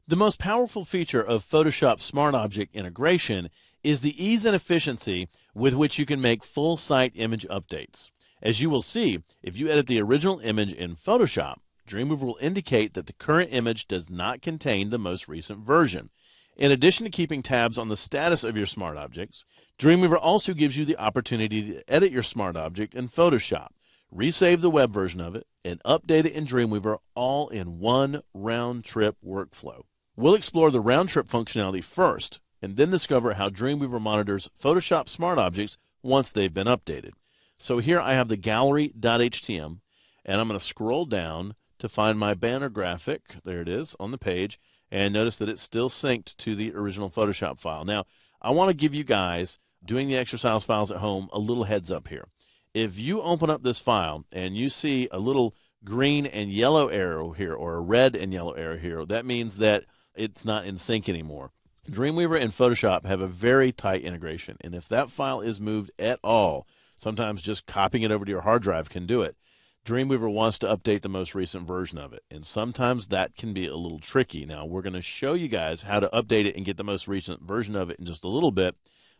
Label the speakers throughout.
Speaker 1: The most powerful feature of Photoshop Smart Object integration is the ease and efficiency with which you can make full site image updates. As you will see, if you edit the original image in Photoshop, Dreamweaver will indicate that the current image does not contain the most recent version. In addition to keeping tabs on the status of your smart objects, Dreamweaver also gives you the opportunity to edit your smart object in Photoshop, resave the web version of it, and update it in Dreamweaver all in one round-trip workflow. We'll explore the round-trip functionality first, and then discover how Dreamweaver monitors Photoshop smart objects once they've been updated. So here I have the gallery.htm, and I'm going to scroll down to find my banner graphic. There it is on the page, and notice that it's still synced to the original Photoshop file. Now, I want to give you guys, doing the exercise files at home, a little heads up here. If you open up this file and you see a little green and yellow arrow here, or a red and yellow arrow here, that means that it's not in sync anymore. Dreamweaver and Photoshop have a very tight integration, and if that file is moved at all, sometimes just copying it over to your hard drive can do it. Dreamweaver wants to update the most recent version of it, and sometimes that can be a little tricky. Now, we're going to show you guys how to update it and get the most recent version of it in just a little bit,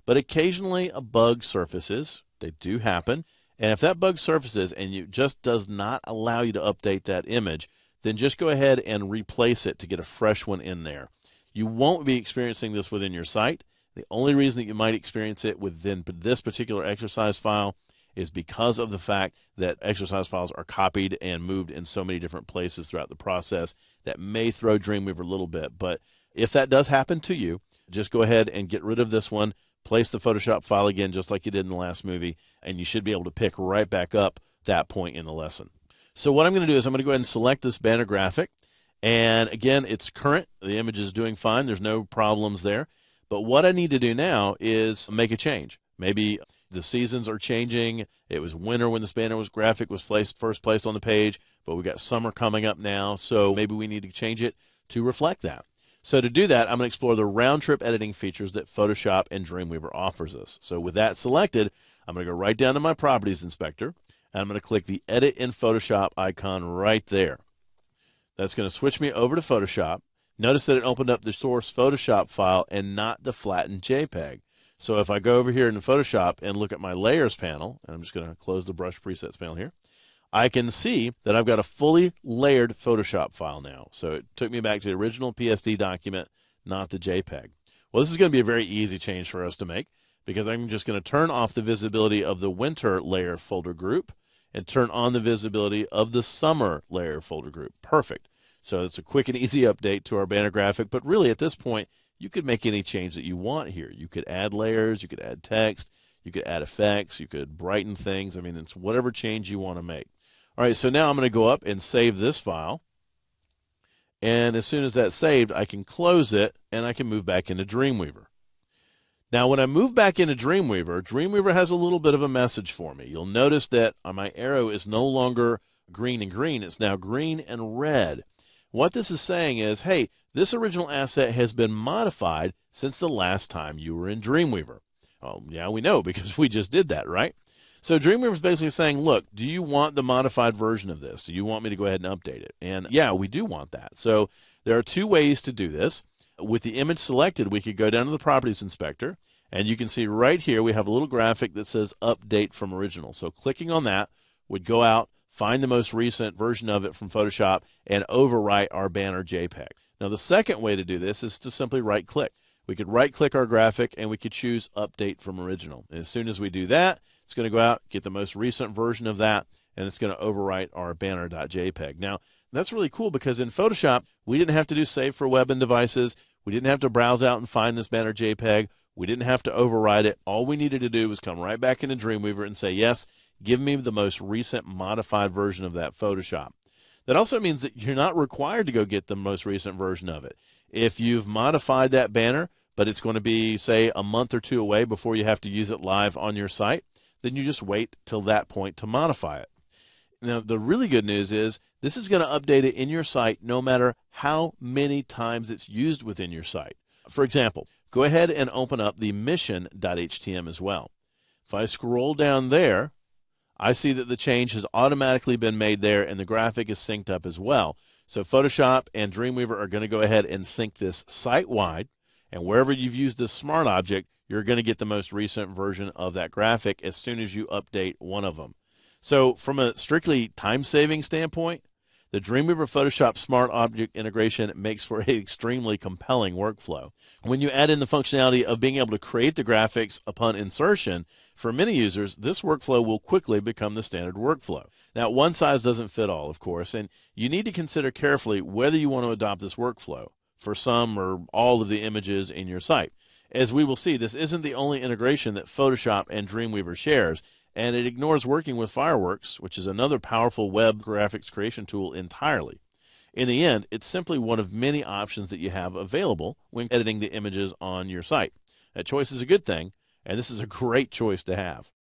Speaker 1: but occasionally a bug surfaces. They do happen, and if that bug surfaces and it just does not allow you to update that image, then just go ahead and replace it to get a fresh one in there. You won't be experiencing this within your site. The only reason that you might experience it within this particular exercise file is because of the fact that exercise files are copied and moved in so many different places throughout the process that may throw Dreamweaver a little bit. But if that does happen to you, just go ahead and get rid of this one, place the Photoshop file again just like you did in the last movie, and you should be able to pick right back up that point in the lesson. So what I'm going to do is I'm going to go ahead and select this banner graphic. And again, it's current. The image is doing fine. There's no problems there. But what I need to do now is make a change. Maybe the seasons are changing. It was winter when this banner graphic was first placed on the page, but we've got summer coming up now, so maybe we need to change it to reflect that. So to do that, I'm going to explore the round-trip editing features that Photoshop and Dreamweaver offers us. So with that selected, I'm going to go right down to my Properties Inspector, and I'm going to click the Edit in Photoshop icon right there. That's going to switch me over to Photoshop. Notice that it opened up the source Photoshop file and not the flattened JPEG. So if I go over here in Photoshop and look at my Layers panel, and I'm just going to close the Brush Presets panel here, I can see that I've got a fully layered Photoshop file now. So it took me back to the original PSD document, not the JPEG. Well, this is going to be a very easy change for us to make because I'm just going to turn off the visibility of the winter layer folder group and turn on the visibility of the summer layer folder group. Perfect. So it's a quick and easy update to our banner graphic, but really at this point, you could make any change that you want here. You could add layers, you could add text, you could add effects, you could brighten things. I mean, it's whatever change you want to make. All right, so now I'm going to go up and save this file. And as soon as that's saved, I can close it and I can move back into Dreamweaver. Now, when I move back into Dreamweaver, Dreamweaver has a little bit of a message for me. You'll notice that my arrow is no longer green and green. It's now green and red. What this is saying is, hey, this original asset has been modified since the last time you were in Dreamweaver. Oh, yeah, we know because we just did that, right? So Dreamweaver is basically saying, look, do you want the modified version of this? Do you want me to go ahead and update it? And yeah, we do want that. So there are two ways to do this. With the image selected, we could go down to the Properties Inspector, and you can see right here we have a little graphic that says Update from Original. So clicking on that would go out, find the most recent version of it from Photoshop, and overwrite our banner JPEG. Now, the second way to do this is to simply right-click. We could right-click our graphic, and we could choose Update from Original. And as soon as we do that, it's going to go out, get the most recent version of that, and it's going to overwrite our banner.jpg. Now, that's really cool because in Photoshop, we didn't have to do Save for Web and Devices. We didn't have to browse out and find this banner JPEG. We didn't have to override it. All we needed to do was come right back into Dreamweaver and say, yes, give me the most recent modified version of that Photoshop. That also means that you're not required to go get the most recent version of it. If you've modified that banner, but it's going to be, say, a month or two away before you have to use it live on your site, then you just wait till that point to modify it. Now, the really good news is this is going to update it in your site no matter how many times it's used within your site. For example, go ahead and open up the mission.htm as well. If I scroll down there, I see that the change has automatically been made there and the graphic is synced up as well. So Photoshop and Dreamweaver are going to go ahead and sync this site-wide, and wherever you've used this smart object, you're going to get the most recent version of that graphic as soon as you update one of them. So from a strictly time-saving standpoint, the Dreamweaver Photoshop Smart Object integration makes for an extremely compelling workflow. When you add in the functionality of being able to create the graphics upon insertion, for many users, this workflow will quickly become the standard workflow. Now, one size doesn't fit all, of course, and you need to consider carefully whether you want to adopt this workflow for some or all of the images in your site. As we will see, this isn't the only integration that Photoshop and Dreamweaver shares, and it ignores working with Fireworks, which is another powerful web graphics creation tool, entirely. In the end, it's simply one of many options that you have available when editing the images on your site. That choice is a good thing, and this is a great choice to have.